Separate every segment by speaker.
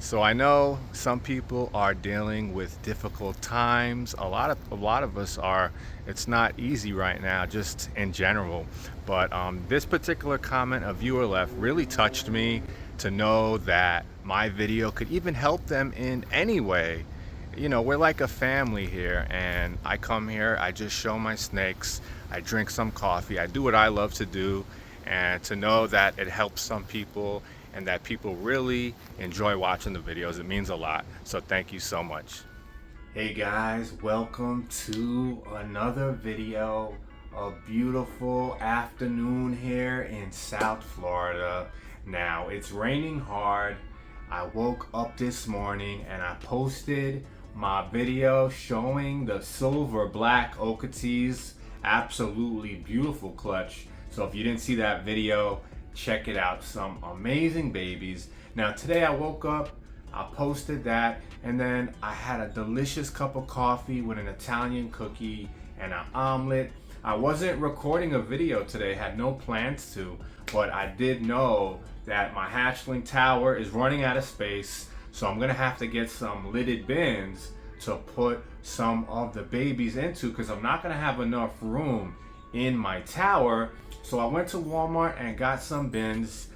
Speaker 1: So I know some people are dealing with difficult times. A lot of us are. It's not easy right now, just in general. But this particular comment a viewer left really touched me to know that my video could even help them in any way. You know, we're like a family here, and I come here, I just show my snakes, I drink some coffee, I do what I love to do, and to know that it helps some people and that people really enjoy watching the videos, it means a lot. So thank you so much. Hey guys, welcome to another video. A beautiful afternoon here in South Florida. Now it's raining hard. I woke up this morning and I posted my video showing the silver black Okeetees. Absolutely beautiful clutch. So if you didn't see that video, check it out. Some amazing babies. Now today I woke up, I posted that, and then I had a delicious cup of coffee with an Italian cookie and an omelet. I wasn't recording a video today, had no plans to, but I did know that my hatchling tower is running out of space, so I'm gonna have to get some lidded bins to put some of the babies into, because I'm not gonna have enough room in my tower. So I went to Walmart and got some bins.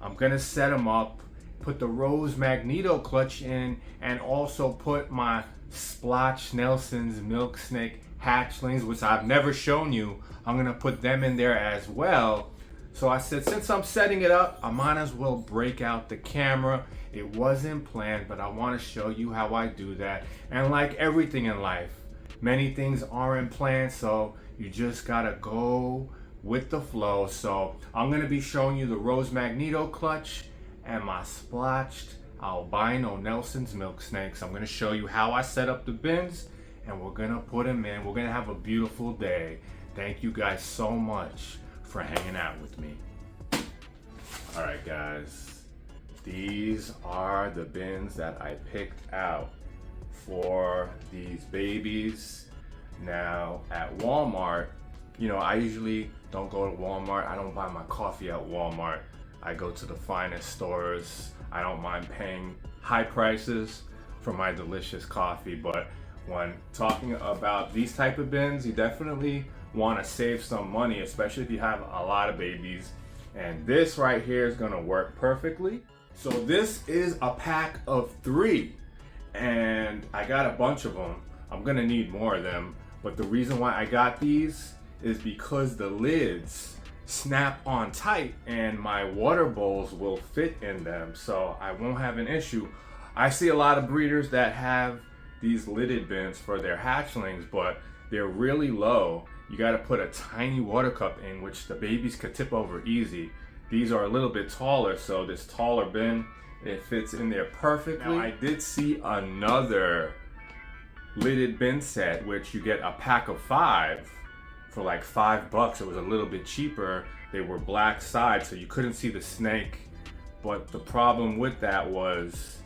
Speaker 1: I'm gonna set them up, put the rose magneto clutch in, and also put my Splotched Nelson's Milksnake hatchlings, which I've never shown you. I'm gonna put them in there as well. So I said, since I'm setting it up, I might as well break out the camera. It wasn't planned, but I want to show you how I do that. And like everything in life, many things aren't planned, so you just gotta go with the flow. So I'm gonna be showing you the rose magneto clutch and my splotched albino Nelson's Milksnakes. I'm gonna show you how I set up the bins, and we're gonna put them in. We're gonna have a beautiful day. Thank you guys so much for hanging out with me. All right guys, these are the bins that I picked out for these babies. Now at Walmart, you know, I usually don't go to Walmart. I don't buy my coffee at Walmart. I go to the finest stores. I don't mind paying high prices for my delicious coffee, but when talking about these type of bins, you definitely want to save some money, especially if you have a lot of babies. And this right here is going to work perfectly. So this is a pack of 3, and I got a bunch of them. I'm going to need more of them, but the reason why I got these is because the lids snap on tight and my water bowls will fit in them, so I won't have an issue. I see a lot of breeders that have these lidded bins for their hatchlings, but they're really low. You got to put a tiny water cup in, which the babies could tip over easy. These are a little bit taller, so this taller bin, it fits in there perfectly. Now I did see another lidded bin set, which you get a pack of 5 for like $5. It was a little bit cheaper. They were black side, so you couldn't see the snake. But the problem with that was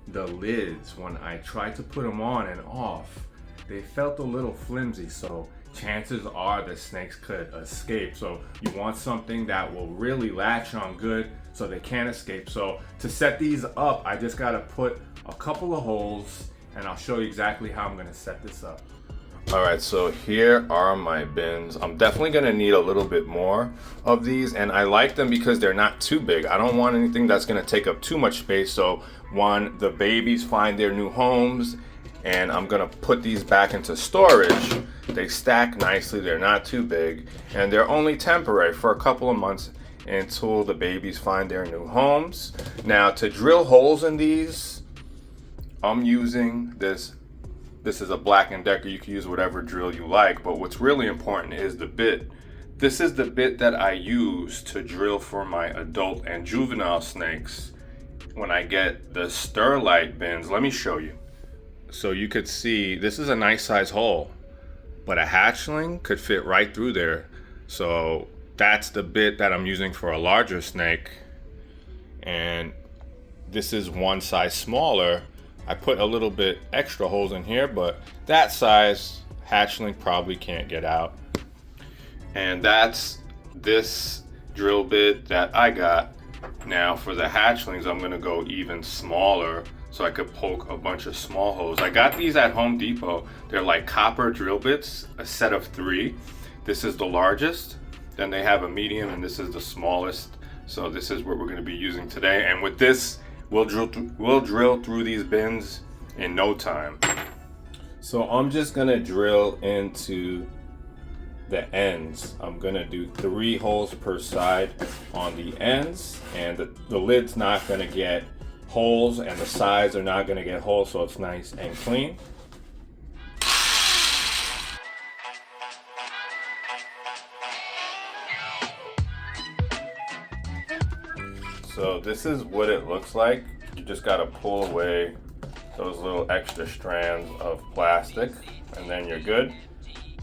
Speaker 1: the lids. When I tried to put them on and off, they felt a little flimsy, so chances are the snakes could escape. So you want something that will really latch on good so they can't escape. So to set these up, I just gotta put a couple of holes, and I'll show you exactly how I'm gonna set this up. All right, so here are my bins. I'm definitely gonna need a little bit more of these, and I like them because they're not too big. I don't want anything that's gonna take up too much space. So when the babies find their new homes and I'm gonna put these back into storage, they stack nicely, they're not too big, and they're only temporary for a couple of months until the babies find their new homes. Now to drill holes in these, I'm using this. This is a Black & Decker. You can use whatever drill you like, but what's really important is the bit. This is the bit that I use to drill for my adult and juvenile snakes when I get the Sterlite bins. Let me show you. So you could see this is a nice size hole, but a hatchling could fit right through there. So that's the bit that I'm using for a larger snake, and this is one size smaller. I put a little bit extra holes in here, but that size hatchling probably can't get out. And that's this drill bit that I got Now for the hatchlings, I'm gonna go even smaller so I could poke a bunch of small holes. I got these at Home Depot. They're like copper drill bits, a set of 3. This is the largest, then they have a medium, and this is the smallest. So this is what we're gonna be using today. And with this, we'll drill through these bins in no time. So I'm just gonna drill into the ends. I'm gonna do 3 holes per side on the ends, and the lid's not gonna get holes and the sides are not gonna get holes, so it's nice and clean. So this is what it looks like. You just gotta pull away those little extra strands of plastic and then you're good.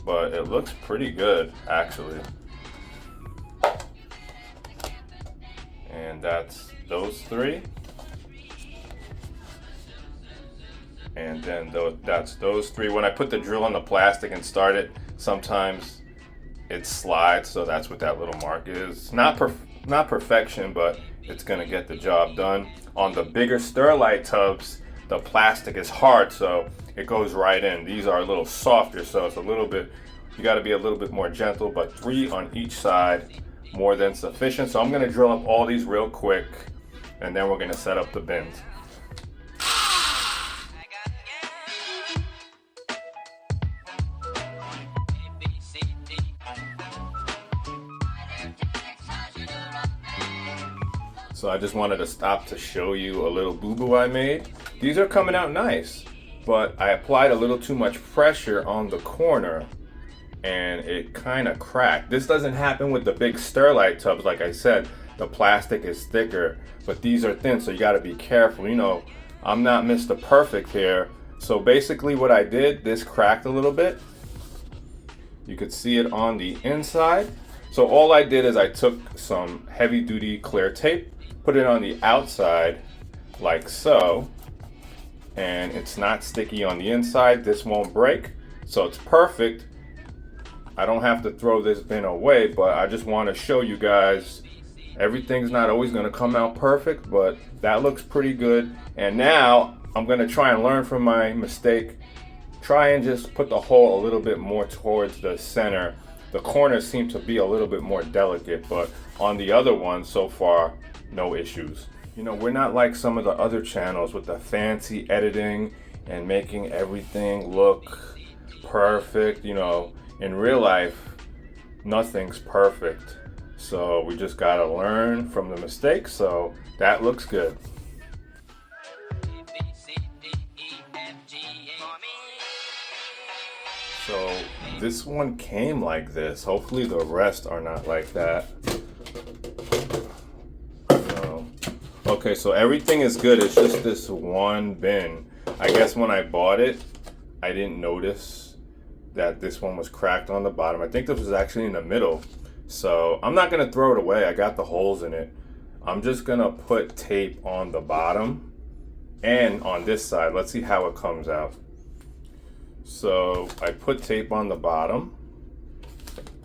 Speaker 1: But it looks pretty good actually. And that's those 3. And then that's those 3. When I put the drill on the plastic and start it, sometimes it slides, so that's what that little mark is. Not perfection, but it's gonna get the job done. On the bigger Sterlite tubs, the plastic is hard, so it goes right in. These are a little softer, so it's a little bit, you gotta be a little bit more gentle, but 3 on each side, more than sufficient. So I'm gonna drill up all these real quick, and then we're gonna set up the bins. So I just wanted to stop to show you a little boo-boo I made. These are coming out nice, but I applied a little too much pressure on the corner and it kind of cracked. This doesn't happen with the big Sterlite tubs. Like I said, the plastic is thicker, but these are thin, so you gotta be careful. You know, I'm not Mr. Perfect here. So basically what I did, this cracked a little bit. You could see it on the inside. So all I did is I took some heavy duty clear tape, put it on the outside like so, and it's not sticky on the inside. This won't break, so it's perfect. I don't have to throw this bin away, but I just want to show you guys everything's not always going to come out perfect, but that looks pretty good. And now I'm going to try and learn from my mistake. Try and just put the hole a little bit more towards the center. The corners seem to be a little bit more delicate, but on the other one so far, no issues. You know, we're not like some of the other channels with the fancy editing and making everything look perfect. You know, in real life, nothing's perfect. So we just gotta learn from the mistakes. So that looks good. So this one came like this. Hopefully the rest are not like that. Okay, so everything is good. It's just this one bin. I guess when I bought it, I didn't notice that this one was cracked on the bottom. I think this was actually in the middle. So I'm not gonna throw it away. I got the holes in it. I'm just gonna put tape on the bottom and on this side. Let's see how it comes out. So I put tape on the bottom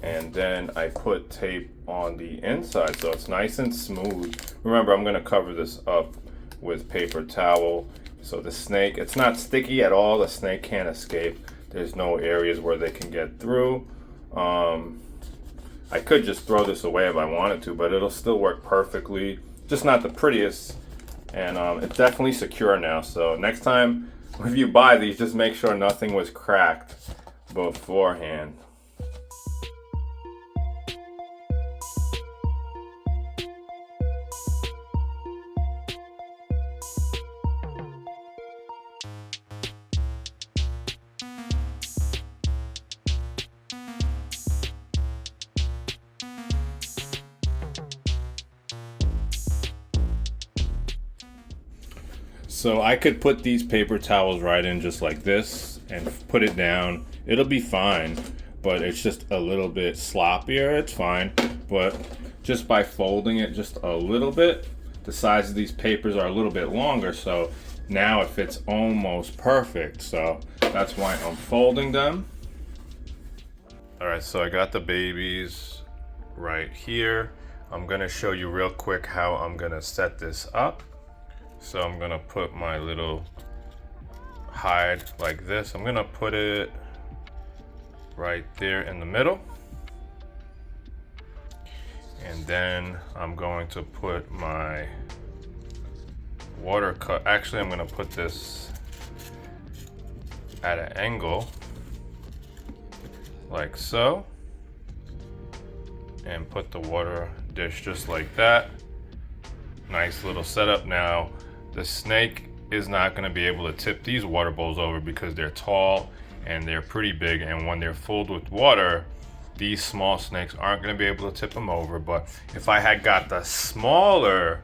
Speaker 1: and then I put tape on the inside so it's nice and smooth. Remember, I'm gonna cover this up with paper towel so the snake, it's not sticky at all. The snake can't escape. There's no areas where they can get through. I could just throw this away if I wanted to, but it'll still work perfectly. Just not the prettiest, and it's definitely secure now. So next time if you buy these, just make sure nothing was cracked beforehand. So I could put these paper towels right in just like this and put it down. It'll be fine, but it's just a little bit sloppier. It's fine, but just by folding it just a little bit, the size of these papers are a little bit longer, so now it fits almost perfect. So that's why I'm folding them. All right, so I got the babies right here. I'm gonna show you real quick how I'm gonna set this up. So I'm gonna put my little hide like this. I'm gonna put it right there in the middle. And then I'm going to put my water cut. Actually, I'm gonna put this at an angle like so, and put the water dish just like that. Nice little setup. Now the snake is not going to be able to tip these water bowls over because they're tall and they're pretty big, and when they're filled with water, these small snakes aren't going to be able to tip them over. But if I had got the smaller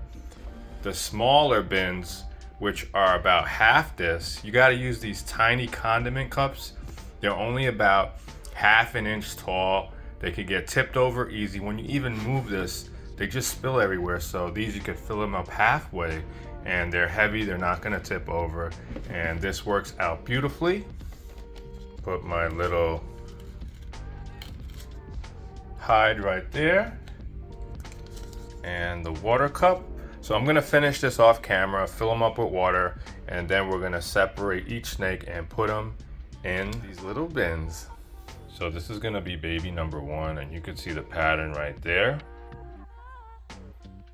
Speaker 1: bins, which are about half this, you got to use these tiny condiment cups. They're only about half an inch tall. They could get tipped over easy. When you even move this, they just spill everywhere. So these, you could fill them up halfway, and they're heavy, they're not gonna tip over. And this works out beautifully. Put my little hide right there, and the water cup. So I'm gonna finish this off camera, fill them up with water, and then we're gonna separate each snake and put them in these little bins. So this is gonna be baby number 1, and you can see the pattern right there.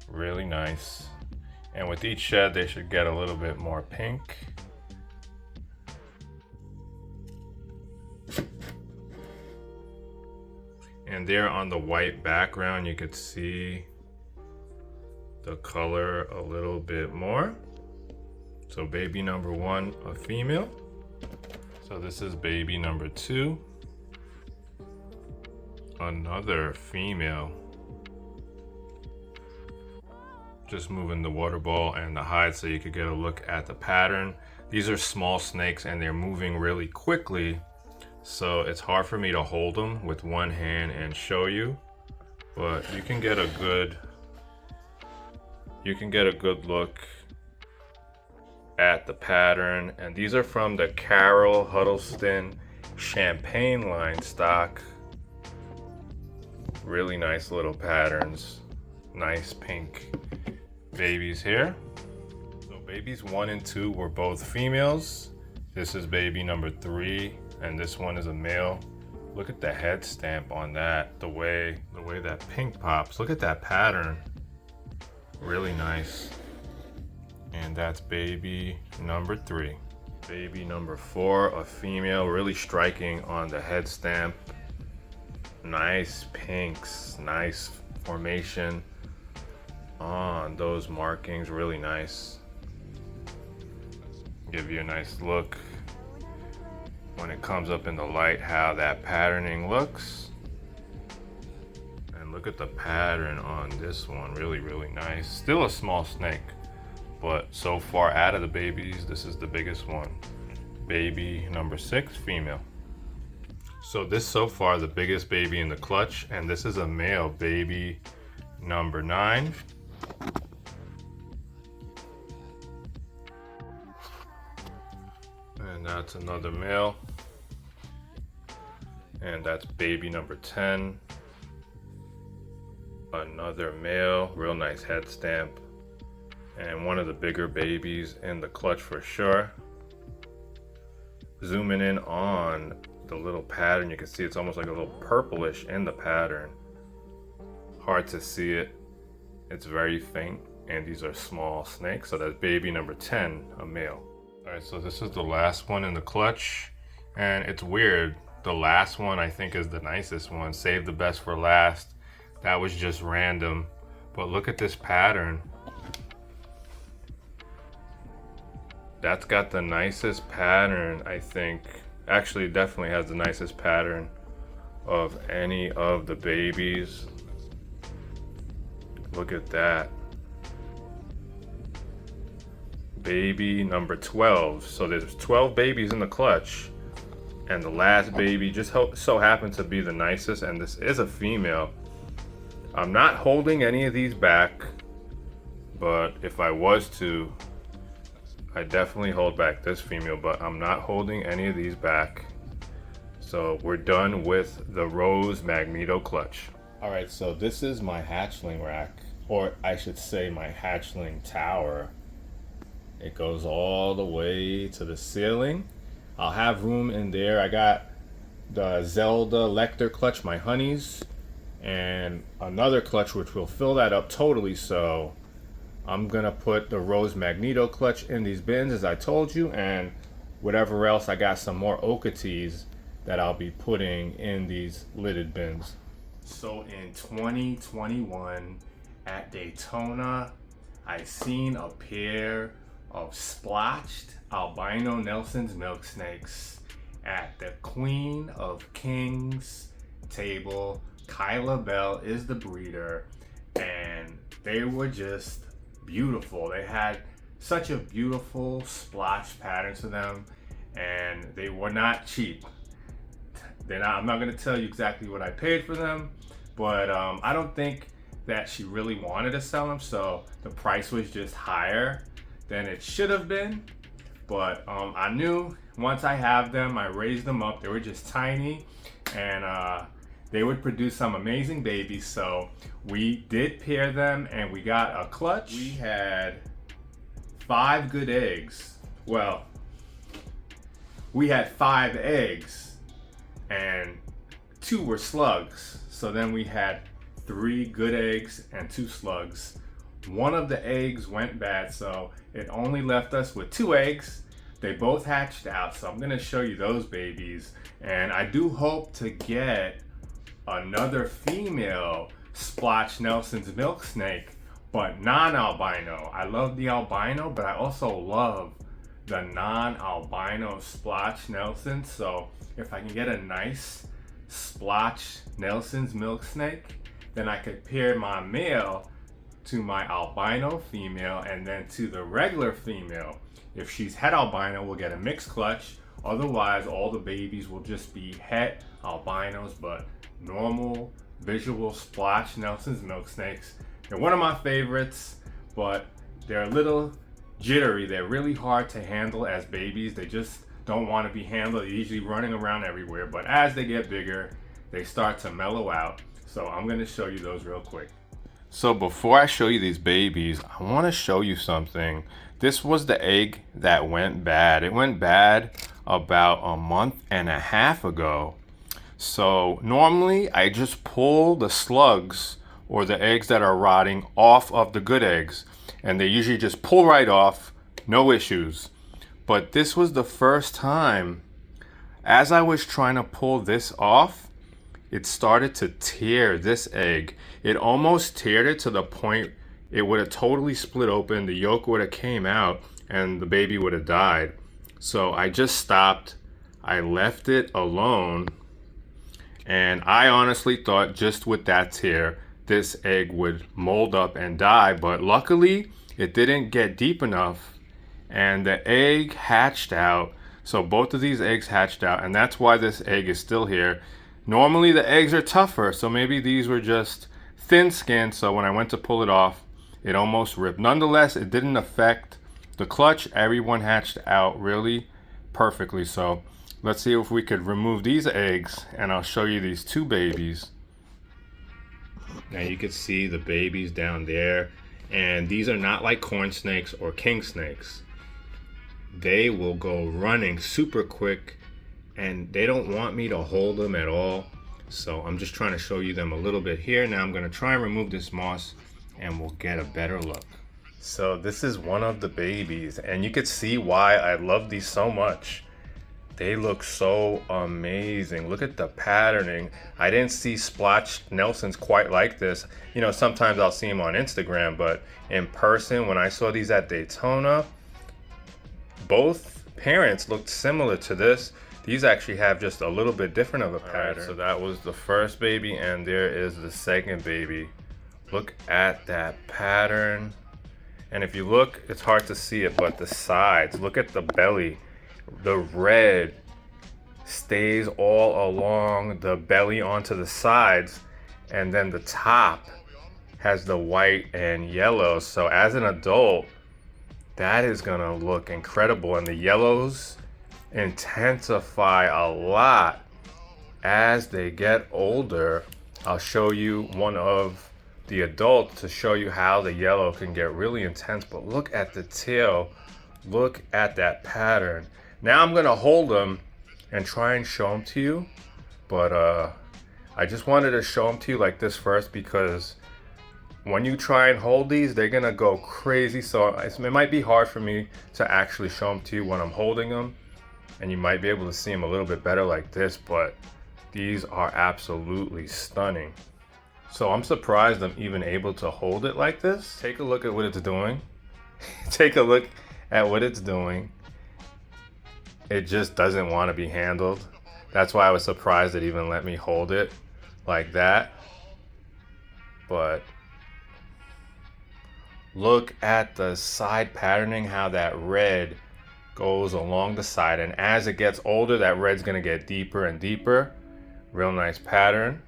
Speaker 1: Really nice. And with each shed, they should get a little bit more pink. And there on the white background, you could see the color a little bit more. So baby number 1, a female. So this is baby number 2. Another female. Just moving the water bowl and the hide so you could get a look at the pattern. These are small snakes and they're moving really quickly, so it's hard for me to hold them with one hand and show you, but you can get a good look at the pattern. And these are from the Carol Huddleston Champagne line stock. Really nice little patterns. Nice pink babies here. So babies 1 and 2 were both females. This is baby number 3, and this one is a male. Look at the head stamp on that. The way that pink pops. Look at that pattern. Really nice. And that's baby number 3. Baby number 4, a female. Really striking on the head stamp. Nice pinks, nice formation on those markings, really nice. Give you a nice look when it comes up in the light how that patterning looks. And look at the pattern on this one, really nice. Still a small snake, but so far out of the babies, this is the biggest one. Baby number 6, female. So this so far the biggest baby in the clutch, and this is a male, baby number 9. And that's another male. And that's baby number 10. Another male, real nice head stamp. And one of the bigger babies in the clutch for sure. Zooming in on the little pattern, you can see it's almost like a little purplish in the pattern. Hard to see it. It's very faint, and these are small snakes. So that's baby number 10, a male. All right, so this is the last one in the clutch, and it's weird. The last one I think is the nicest one. Save the best for last. That was just random, but look at this pattern. That's got the nicest pattern, I think. Actually, definitely has the nicest pattern of any of the babies. Look at that. Baby number 12. So there's 12 babies in the clutch, and the last baby just so happened to be the nicest, and this is a female. I'm not holding any of these back, but if I was to, I definitely hold back this female, but I'm not holding any of these back. So we're done with the Rose Magneto clutch. All right, so this is my hatchling rack, or I should say my hatchling tower. It goes all the way to the ceiling. I'll have room in there. I got the Zelda Lecter clutch, my honeys, and another clutch which will fill that up totally. So I'm gonna put the Rose Magneto clutch in these bins as I told you, and whatever else, I got some more Oketees that I'll be putting in these lidded bins. So in 2021 at Daytona, I seen a pair of splotched Albino Nelson's Milksnakes at the Queen of Kings table. Kyla Bell is the breeder, and they were just beautiful. They had such a beautiful splotch pattern to them, and they were not cheap. I'm not going to tell you exactly what I paid for them, but I don't think that she really wanted to sell them, so the price was just higher than it should have been. But I knew once I have them, I raised them up. They were just tiny, and they would produce some amazing babies. So we did pair them, and we got a clutch. We had 5 good eggs. Well, we had 5 eggs, and 2 were slugs. So then we had 3 good eggs and 2 slugs. One of the eggs went bad, so it only left us with 2 eggs. They both hatched out, so I'm gonna show you those babies. And I do hope to get another female Splotched Nelson's Milksnake, but non-albino. I love the albino, but I also love the non-albino Splotched Nelson. So if I can get a nice Splotched Nelson's Milksnake, then I could pair my male to my albino female, and then to the regular female. If she's het albino, we'll get a mixed clutch. Otherwise, all the babies will just be het albinos, but normal visual Splotched Nelson's Milksnakes. They're one of my favorites, but they're a little jittery. They're really hard to handle as babies. They just don't want to be handled. They're usually running around everywhere, but as they get bigger, they start to mellow out. So I'm going to show you those real quick. So before I show you these babies, I want to show you something. This was the egg that went bad. It went bad about a month and a half ago. So normally I just pull the slugs or the eggs that are rotting off of the good eggs, and they usually just pull right off, no issues. But this was the first time, as I was trying to pull this off, it started to tear this egg. It almost teared it to the point it would have totally split open, the yolk would have came out, and the baby would have died. So I just stopped. I left it alone, and I honestly thought just with that tear, this egg would mold up and die, but luckily it didn't get deep enough, and the egg hatched out. So both of these eggs hatched out, and that's why this egg is still here. Normally the eggs are tougher, so maybe these were just thin-skinned, so when I went to pull it off, it almost ripped. Nonetheless, it didn't affect the clutch. Everyone hatched out really perfectly. So let's see if we could remove these eggs, and I'll show you these 2 babies. Now you can see the babies down there, and these are not like corn snakes or king snakes. They will go running super quick, and they don't want me to hold them at all. So I'm just trying to show you them a little bit here. Now I'm going to try and remove this moss, and we'll get a better look. So this is one of the babies, and you can see why I love these so much. They look so amazing. Look at the patterning. I didn't see Splotched Nelsons quite like this. You know, sometimes I'll see them on Instagram, but in person, when I saw these at Daytona, both parents looked similar to this. These actually have just a little bit different of a pattern. Right, so that was the first baby, and there is the second baby. Look at that pattern. And if you look, it's hard to see it, but the sides, look at the belly. The red stays all along the belly onto the sides, and then the top has the white and yellow. So as an adult, that is gonna look incredible, and the yellows intensify a lot as they get older. I'll show you one of the adults to show you how the yellow can get really intense. But look at the tail. Look at that pattern. Now I'm gonna hold them and try and show them to you. But I just wanted to show them to you like this first, because when you try and hold these, they're gonna go crazy. So it might be hard for me to actually show them to you when I'm holding them, and you might be able to see them a little bit better like this, but these are absolutely stunning. So I'm surprised I'm even able to hold it like this. Take a look at what it's doing. Take a look at what it's doing. It just doesn't want to be handled. That's why I was surprised it even let me hold it like that. But look at the side patterning, how that red goes along the side. And as it gets older, that red's gonna get deeper and deeper. Real nice pattern.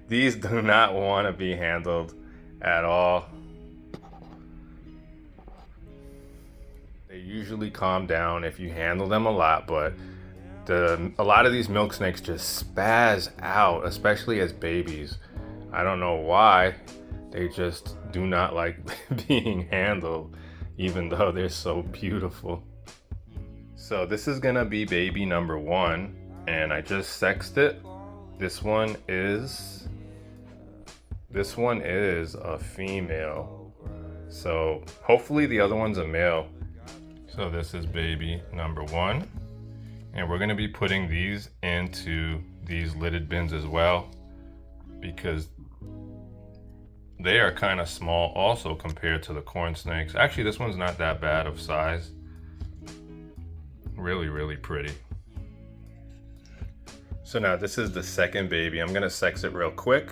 Speaker 1: These do not want to be handled at all. They usually calm down if you handle them a lot, but a lot of these milk snakes just spaz out, especially as babies. I don't know why. They just do not like being handled, even though they're so beautiful. So this is gonna be baby number 1, and I just sexed it. This one is a female. So hopefully the other one's a male. So this is baby number 1. And we're gonna be putting these into these lidded bins as well, because they are kind of small also compared to the corn snakes. Actually, this one's not that bad of size. Really, really pretty. So now this is the second baby. I'm gonna sex it real quick.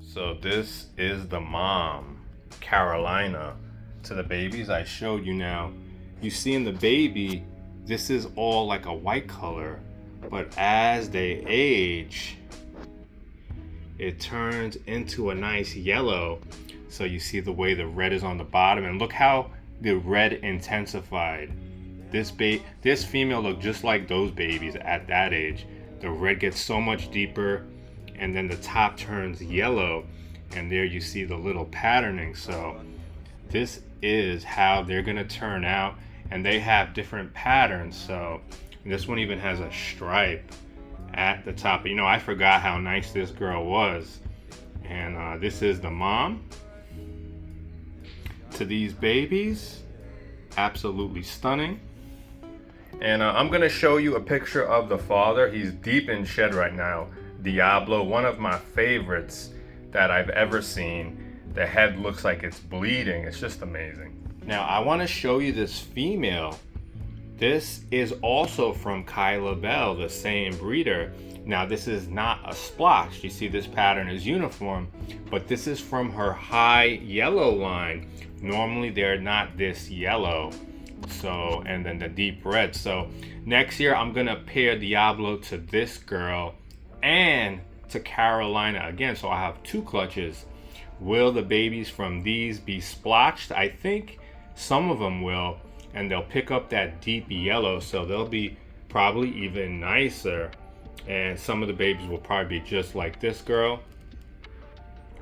Speaker 1: So this is the mom, Carolina, to the babies I showed you. Now, you see in the baby, this is all like a white color, but as they age, it turns into a nice yellow. So you see the way the red is on the bottom, and look how the red intensified. This female looked just like those babies at that age. The red gets so much deeper, and then the top turns yellow, and there you see the little patterning. So this is how they're gonna turn out, and they have different patterns. So this one even has a stripe at the top. You know, I forgot how nice this girl was. And this is the mom to these babies. Absolutely stunning. And I'm gonna show you a picture of the father. He's deep in shed right now. Diablo, one of my favorites that I've ever seen. The head looks like it's bleeding. It's just amazing. Now I want to show you this female. This is also from Kyla Bell, the same breeder. Now this is not a splotch. You see this pattern is uniform, but this is from her high yellow line. Normally they're not this yellow. So, and then the deep red. So next year I'm gonna pair Diablo to this girl and to Carolina again. So I have 2 clutches. Will the babies from these be splotched? I think some of them will, and they'll pick up that deep yellow, so they'll be probably even nicer. And some of the babies will probably be just like this girl.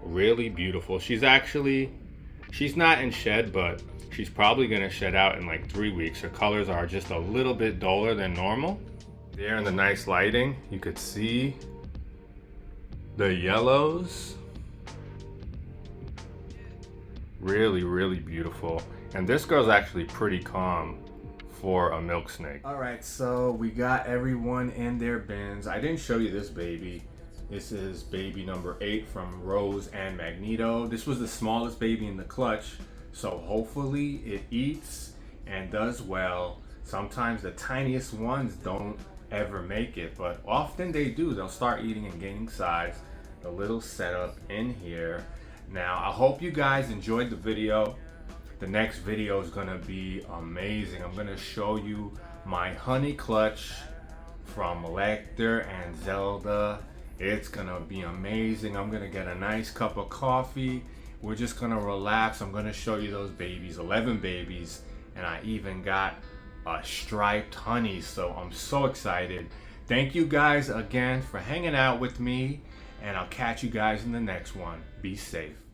Speaker 1: Really beautiful. She's not in shed, but she's probably gonna shed out in like 3 weeks. Her colors are just a little bit duller than normal. There in the nice lighting, you could see the yellows. Really, really beautiful. And this girl's actually pretty calm for a milk snake. All right, so we got everyone in their bins. I didn't show you this baby. This is baby number 8 from Rose and Magneto. This was the smallest baby in the clutch, so hopefully it eats and does well. Sometimes the tiniest ones don't ever make it, but often they do. They'll start eating and gaining size. The little setup in here. Now, I hope you guys enjoyed the video. The next video is gonna be amazing. I'm gonna show you my honey clutch from Lecter and Zelda. It's gonna be amazing. I'm gonna get a nice cup of coffee we're just gonna relax. I'm gonna show you those babies, 11 babies, and I even got a striped honey, so I'm so excited. Thank you guys again for hanging out with me, and I'll catch you guys in the next one. Be safe.